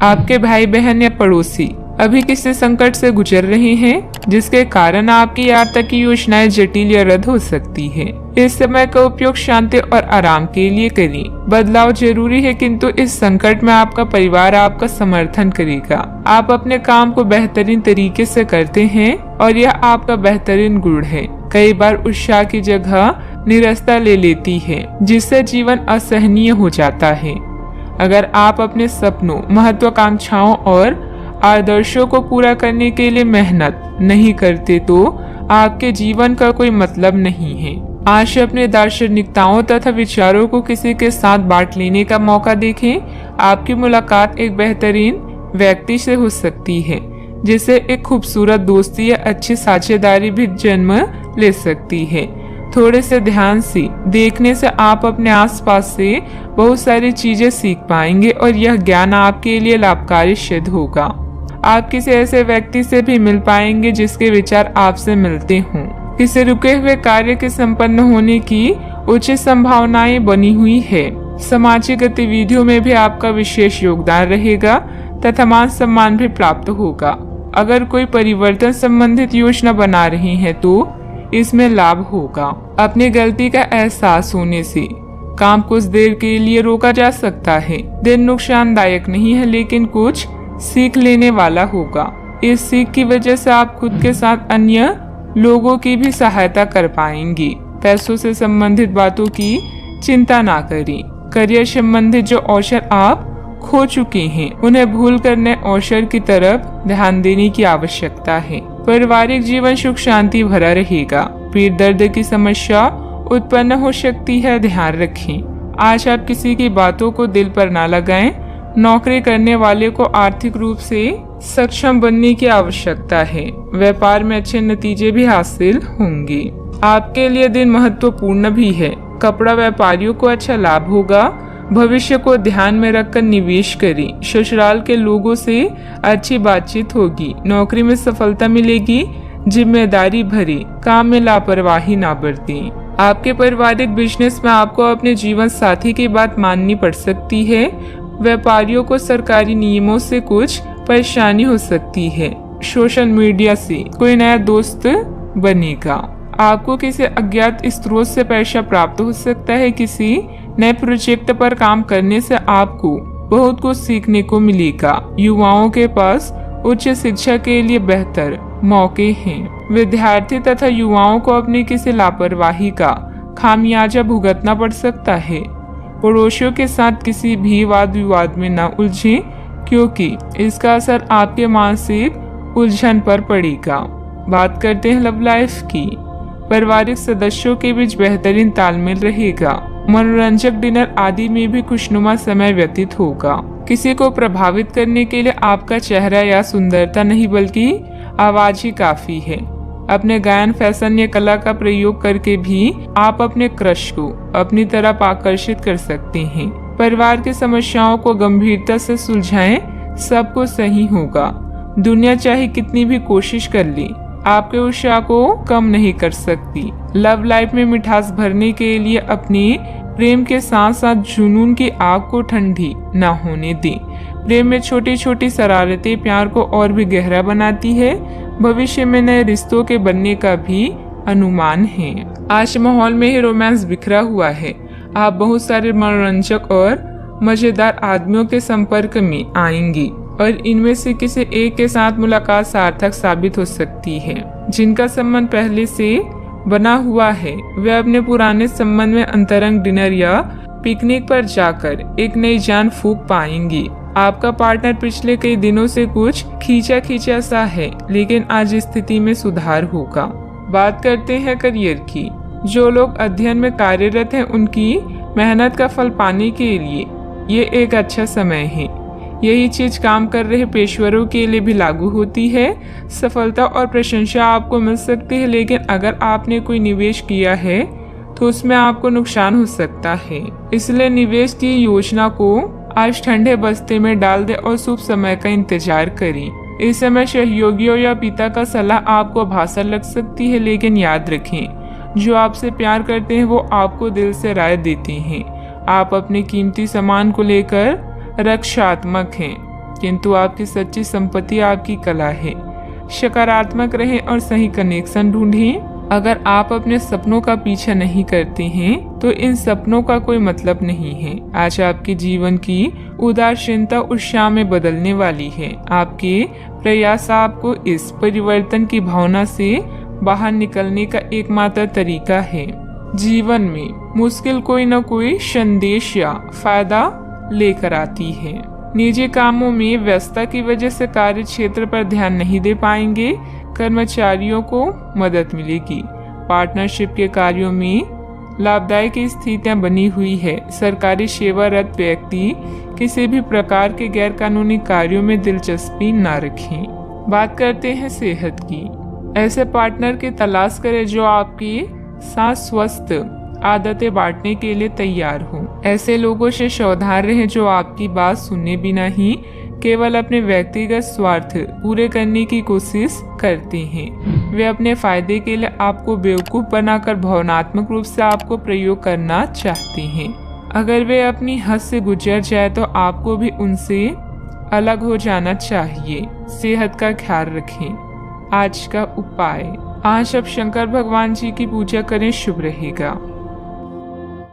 आपके भाई बहन या पड़ोसी अभी किसी संकट से गुजर रहे हैं, जिसके कारण आपकी यात्रा की योजनाएं जटिल या रद्द हो सकती है। इस समय का उपयोग शांति और आराम के लिए करें। बदलाव जरूरी है, किंतु इस संकट में आपका परिवार आपका समर्थन करेगा। आप अपने काम को बेहतरीन तरीके से करते हैं और यह आपका बेहतरीन गुण है। कई बार उत्साह की जगह निराशा ले लेती है, जिससे जीवन असहनीय हो जाता है। अगर आप अपने सपनों, महत्वाकांक्षाओं और आदर्शों को पूरा करने के लिए मेहनत नहीं करते तो आपके जीवन का कोई मतलब नहीं है। आज अपने दार्शनिकताओं तथा विचारों को किसी के साथ बांट लेने का मौका देखें। आपकी मुलाकात एक बेहतरीन व्यक्ति से हो सकती है, जिससे एक खूबसूरत दोस्ती या अच्छी साझेदारी भी जन्म ले सकती है। थोड़े से ध्यान से देखने से आप अपने आसपास से बहुत सारी चीजें सीख पाएंगे और यह ज्ञान आपके लिए लाभकारी सिद्ध होगा। आप किसी ऐसे व्यक्ति से भी मिल पाएंगे जिसके विचार आपसे मिलते हों। किसी रुके हुए कार्य के संपन्न होने की उचित संभावनाएं बनी हुई है। सामाजिक गतिविधियों में भी आपका विशेष योगदान रहेगा तथा मान सम्मान भी प्राप्त होगा। अगर कोई परिवर्तन संबंधित योजना बना रहे हैं तो इसमें लाभ होगा। अपनी गलती का एहसास होने से काम कुछ देर के लिए रोका जा सकता है। दिन नुकसानदायक नहीं है, लेकिन कुछ सीख लेने वाला होगा। इस सीख की वजह से आप खुद के साथ अन्य लोगों की भी सहायता कर पाएंगे। पैसों से संबंधित बातों की चिंता ना करें। करियर संबंधित जो अवसर आप खो चुके हैं, उन्हें भूल कर नए अवसर की तरफ ध्यान देने की आवश्यकता है। पारिवारिक जीवन सुख शांति भरा रहेगा। पीठ दर्द की समस्या उत्पन्न हो सकती है, ध्यान रखें। आज आप किसी की बातों को दिल पर ना लगाएं। नौकरी करने वाले को आर्थिक रूप से सक्षम बनने की आवश्यकता है। व्यापार में अच्छे नतीजे भी हासिल होंगे। आपके लिए दिन महत्वपूर्ण भी है। कपड़ा व्यापारियों को अच्छा लाभ होगा। भविष्य को ध्यान में रखकर निवेश करें। ससुराल के लोगों से अच्छी बातचीत होगी। नौकरी में सफलता मिलेगी। जिम्मेदारी भरे काम में लापरवाही ना बरतें। आपके पारिवारिक बिजनेस में आपको अपने जीवन साथी की बात माननी पड़ सकती है। व्यापारियों को सरकारी नियमों से कुछ परेशानी हो सकती है। सोशल मीडिया से कोई नया दोस्त बनेगा। आपको किसी अज्ञात स्रोत से पैसा प्राप्त हो सकता है। किसी नए प्रोजेक्ट पर काम करने से आपको बहुत कुछ सीखने को मिलेगा। युवाओं के पास उच्च शिक्षा के लिए बेहतर मौके हैं। विद्यार्थी तथा युवाओं को अपनी किसी लापरवाही का खामियाजा भुगतना पड़ सकता है। पड़ोसियों के साथ किसी भी वाद विवाद में न उलझें, क्योंकि इसका असर आपके मानसिक उलझन पर पड़ेगा। बात करते हैं लव लाइफ की। पारिवारिक सदस्यों के बीच बेहतरीन तालमेल रहेगा। मनोरंजक डिनर आदि में भी खुशनुमा समय व्यतीत होगा। किसी को प्रभावित करने के लिए आपका चेहरा या सुंदरता नहीं, बल्कि आवाज ही काफी है। अपने गायन, फैशन या कला का प्रयोग करके भी आप अपने क्रश को अपनी तरफ आकर्षित कर सकते हैं। परिवार की समस्याओं को गंभीरता से सुलझाएं, सब कुछ सही होगा। दुनिया चाहे कितनी भी कोशिश कर ले, आपके उत्साह को कम नहीं कर सकती। लव लाइफ में मिठास भरने के लिए अपने प्रेम के साथ साथ जुनून की आग को ठंडी न होने दें। प्रेम में छोटी छोटी शरारतें प्यार को और भी गहरा बनाती है। भविष्य में नए रिश्तों के बनने का भी अनुमान है। आज माहौल में ही रोमांस बिखरा हुआ है। आप बहुत सारे मनोरंजक और मजेदार आदमियों के संपर्क में आएंगी और इनमें से किसी एक के साथ मुलाकात सार्थक साबित हो सकती है। जिनका संबंध पहले से बना हुआ है, वे अपने पुराने संबंध में अंतरंग डिनर या पिकनिक पर जाकर एक नई जान फूंक पाएंगी। आपका पार्टनर पिछले कई दिनों से कुछ खींचा सा है, लेकिन आज स्थिति में सुधार होगा। बात करते हैं करियर की। जो लोग अध्ययन में कार्यरत हैं, उनकी मेहनत का फल पाने के लिए ये एक अच्छा समय है। यही चीज काम कर रहे पेशेवरों के लिए भी लागू होती है। सफलता और प्रशंसा आपको मिल सकती है, लेकिन अगर आपने कोई निवेश किया है तो उसमें आपको नुकसान हो सकता है। इसलिए निवेश की योजना को आज ठंडे बस्ते में डाल दे और शुभ समय का इंतजार करें। इस समय सहयोगियों या पिता का सलाह आपको भाषा लग सकती है, लेकिन याद रखें, जो आपसे प्यार करते हैं वो आपको दिल से राय देते हैं। आप अपने कीमती सामान को लेकर रक्षात्मक हैं। किंतु आपकी सच्ची संपत्ति आपकी कला है। सकारात्मक रहें और सही कनेक्शन ढूंढें। अगर आप अपने सपनों का पीछा नहीं करते हैं तो इन सपनों का कोई मतलब नहीं है। आज आपके जीवन की उदासीनता उत्साह में बदलने वाली है। आपके प्रयास आपको इस परिवर्तन की भावना से बाहर निकलने का एकमात्र तरीका है। जीवन में मुश्किल कोई न कोई संदेश या फायदा लेकर आती है। निजी कामों में व्यस्तता की वजह से कार्य क्षेत्र पर ध्यान नहीं दे पाएंगे। कर्मचारियों को मदद मिलेगी। पार्टनरशिप के कार्यों में लाभदायक स्थितियां बनी हुई है। सरकारी सेवारत व्यक्ति किसी भी प्रकार के गैर कानूनी कार्यों में दिलचस्पी न रखें। बात करते हैं सेहत की। ऐसे पार्टनर की तलाश करें जो आपकी साथ स्वस्थ आदतें बांटने के लिए तैयार हो। ऐसे लोगों से सावधान रहें जो आपकी बात सुनने बिना ही केवल अपने व्यक्तिगत स्वार्थ पूरे करने की कोशिश करते हैं। वे अपने फायदे के लिए आपको बेवकूफ बनाकर भावनात्मक रूप से आपको प्रयोग करना चाहते हैं। अगर वे अपनी हद से गुजर जाए तो आपको भी उनसे अलग हो जाना चाहिए। सेहत का ख्याल रखें। आज का उपाय, आज आप शंकर भगवान जी की पूजा करें, शुभ रहेगा।